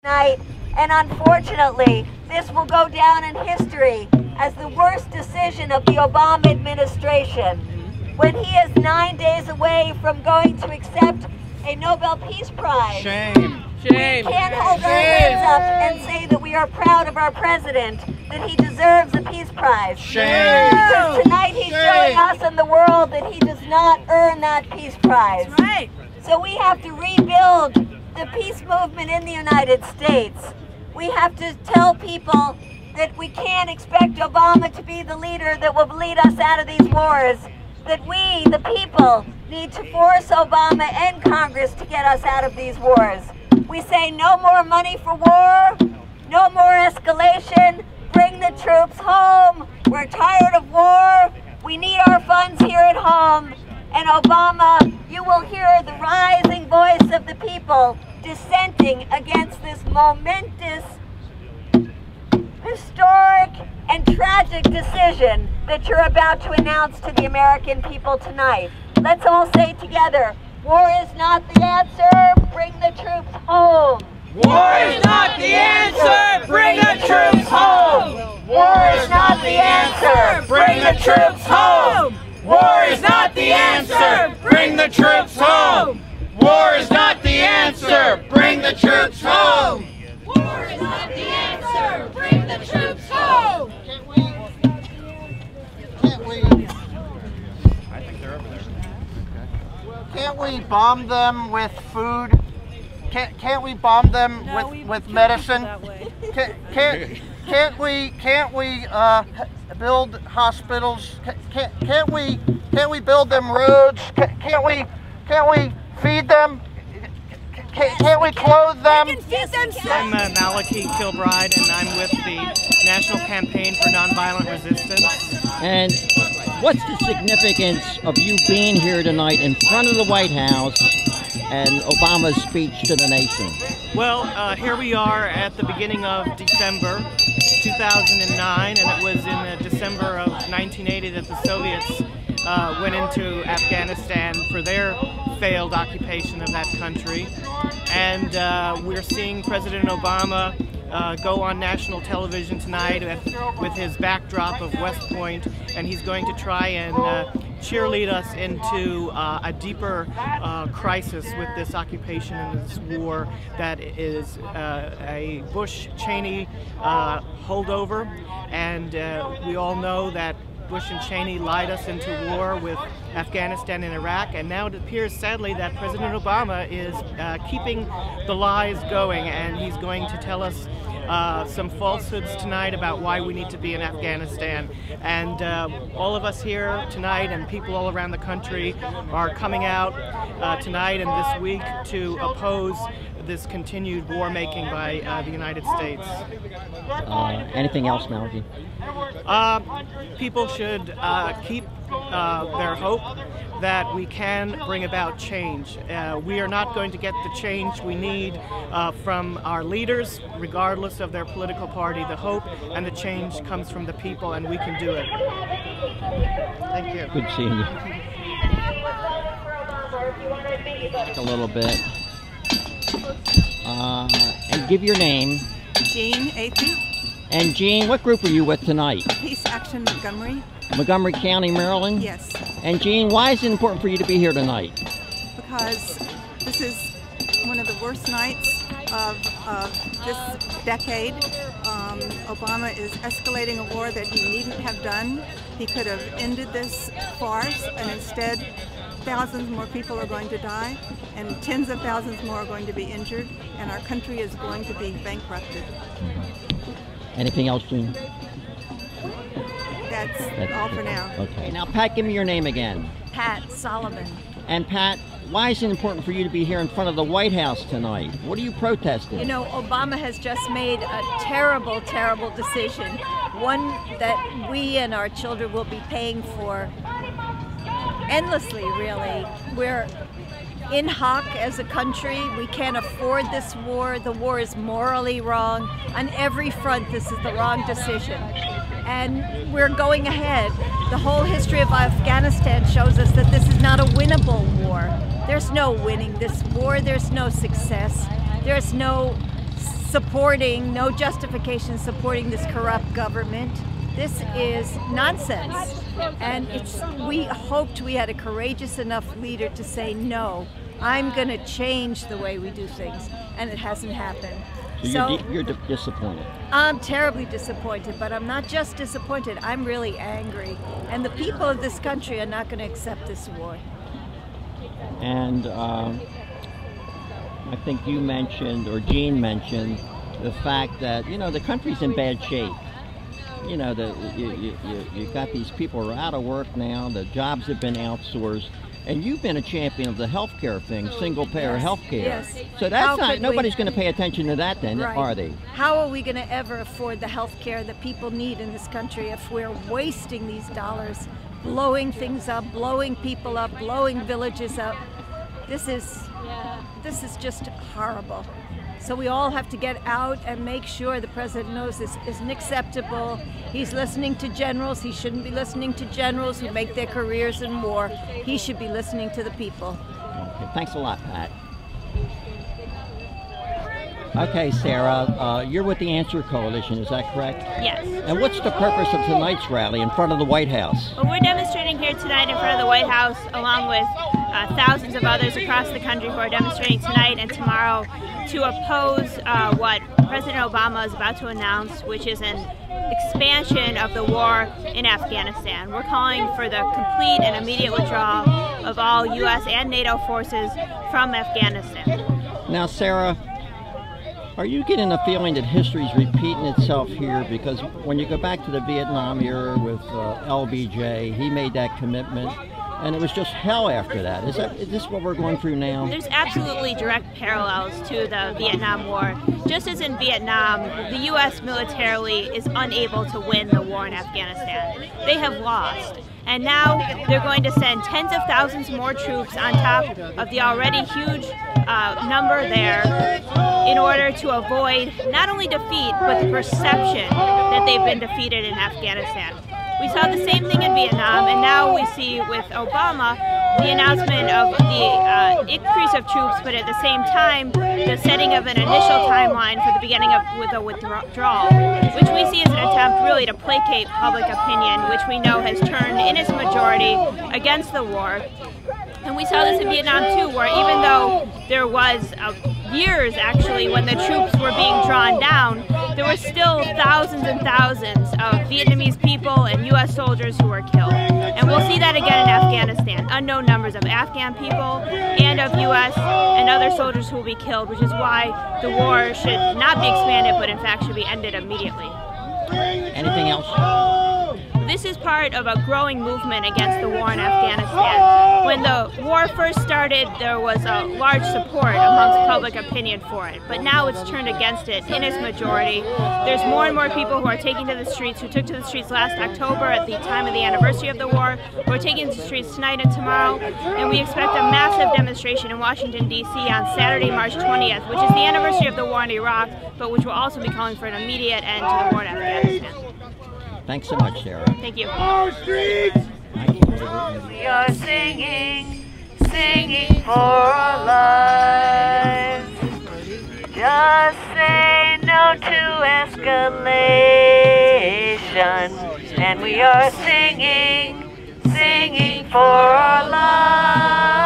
Night, and unfortunately, this will go down in history as the worst decision of the Obama administration. When he is 9 days away from going to accept a Nobel Peace Prize, shame. We can't hold our hands up and say that we are proud of our president, that he deserves a Peace Prize. Shame. Because tonight he's showing us and the world that he does not earn that Peace Prize. That's right. So we have to rebuild the peace movement in the United States. We have to tell people that we can't expect Obama to be the leader that will lead us out of these wars, that we, the people, need to force Obama and Congress to get us out of these wars. We say no more money for war, no more escalation, bring the troops home. We're tired of war. We need our funds here at home. And Obama, you will hear the rising voice of the people dissenting against this momentous, historic, and tragic decision that you're about to announce to the American people tonight. Let's all say together, war is not the answer, bring the troops home. War is not the answer, bring the troops home. War is not the answer, Bring the troops home. War is not the answer, bring the troops home. War is not the answer, bring the troops home. War is not the answer. Bring the troops home. Can't we bomb them with food? Can't we bomb them with medicine? Can't we build hospitals? Can't we build them roads? Can't we feed them? Can't we clothe them? We can feed them. I'm Maliki Kilbride, and I'm with the National Campaign for Nonviolent Resistance. And what's the significance of you being here tonight in front of the White House and Obama's speech to the nation? Well, here we are at the beginning of December 2009, and it was in December of 1980 that the Soviets went into Afghanistan for their failed occupation of that country. And we're seeing President Obama go on national television tonight with his backdrop of West Point, and he's going to try and cheerlead us into a deeper crisis with this occupation and this war that is a Bush-Cheney holdover. And we all know that Bush and Cheney lied us into war with Afghanistan and Iraq, and now it appears sadly that President Obama is keeping the lies going, and he's going to tell us some falsehoods tonight about why we need to be in Afghanistan. And all of us here tonight and people all around the country are coming out tonight and this week to oppose this continued war making by the United States. Anything else, Maliki? People should keep their hope that we can bring about change. We are not going to get the change we need from our leaders, regardless of their political party. The hope and the change comes from the people, and we can do it. Thank you. Good seeing you. Just a little bit. And give your name. Jean Athey. And Jean, what group are you with tonight? Peace Action Montgomery. Montgomery County, Maryland? Yes. And Jean, why is it important for you to be here tonight? Because this is one of the worst nights of this decade. Obama is escalating a war that he needn't have done. He could have ended this farce, and instead thousands more people are going to die, and tens of thousands more are going to be injured, and our country is going to be bankrupted. Anything else, Jean? That's all for now. Okay. Now, Pat, give me your name again. Pat Solomon. And Pat, why is it important for you to be here in front of the White House tonight? What are you protesting? You know, Obama has just made a terrible, terrible decision. One that we and our children will be paying for endlessly, really. We're in hock as a country. We can't afford this war. The war is morally wrong. On every front, this is the wrong decision. And we're going ahead. The whole history of Afghanistan shows us that this is not a winnable war. There's no winning this war. There's no success. There's no supporting, no justification supporting this corrupt government. This is nonsense. And we hoped we had a courageous enough leader to say, no, I'm going to change the way we do things. And it hasn't happened. So you're disappointed? I'm terribly disappointed, but I'm not just disappointed, I'm really angry. And the people of this country are not going to accept this war. And I think you mentioned, or Jean mentioned, the fact that, you know, the country's in bad shape. You know, you got these people who are out of work now, the jobs have been outsourced, and you've been a champion of the healthcare thing, single-payer healthcare. Yes. So that's not, nobody's going to pay attention to that then, right. Are they? How are we going to ever afford the healthcare that people need in this country if we're wasting these dollars, blowing things up, blowing people up, blowing villages up? This is just horrible. So we all have to get out and make sure the president knows this isn't acceptable. He's listening to generals. He shouldn't be listening to generals who make their careers in war. He should be listening to the people. Okay, thanks a lot, Pat. Okay, Sarah, you're with the Answer Coalition, is that correct? Yes. And what's the purpose of tonight's rally in front of the White House? Well, we're demonstrating here tonight in front of the White House along with thousands of others across the country who are demonstrating tonight and tomorrow to oppose what President Obama is about to announce, which is an expansion of the war in Afghanistan. We're calling for the complete and immediate withdrawal of all U.S. and NATO forces from Afghanistan. Now, Sarah, are you getting a feeling that history is repeating itself here? Because when you go back to the Vietnam era with LBJ, he made that commitment, and it was just hell after that. Is this what we're going through now? There's absolutely direct parallels to the Vietnam War. Just as in Vietnam, the U.S. militarily is unable to win the war in Afghanistan. They have lost. And now they're going to send tens of thousands more troops on top of the already huge number there in order to avoid not only defeat, but the perception that they've been defeated in Afghanistan. We saw the same thing in Vietnam, and now we see with Obama the announcement of the increase of troops, but at the same time, the setting of an initial timeline for the beginning of the withdrawal, which we see as an attempt really to placate public opinion, which we know has turned in its majority against the war. And we saw this in Vietnam too, where even though there was years actually when the troops were being drawn down, there were still thousands and thousands of Vietnamese people and U.S. soldiers who were killed. And we'll see that again in Afghanistan. Unknown numbers of Afghan people and of U.S. and other soldiers who will be killed, which is why the war should not be expanded, but in fact should be ended immediately. Anything else? This is part of a growing movement against the war in Afghanistan. When the war first started, there was a large support amongst public opinion for it, but now it's turned against it in its majority. There's more and more people who are taking to the streets, who took to the streets last October at the time of the anniversary of the war, who are taking to the streets tonight and tomorrow, and we expect a massive demonstration in Washington, D.C. on Saturday, March 20th, which is the anniversary of the war in Iraq, but which will also be calling for an immediate end to the war in Afghanistan. Thanks so much, Sarah. Thank you. Our streets! We are singing, singing for our lives. Just say no to escalation. And we are singing, singing for our lives.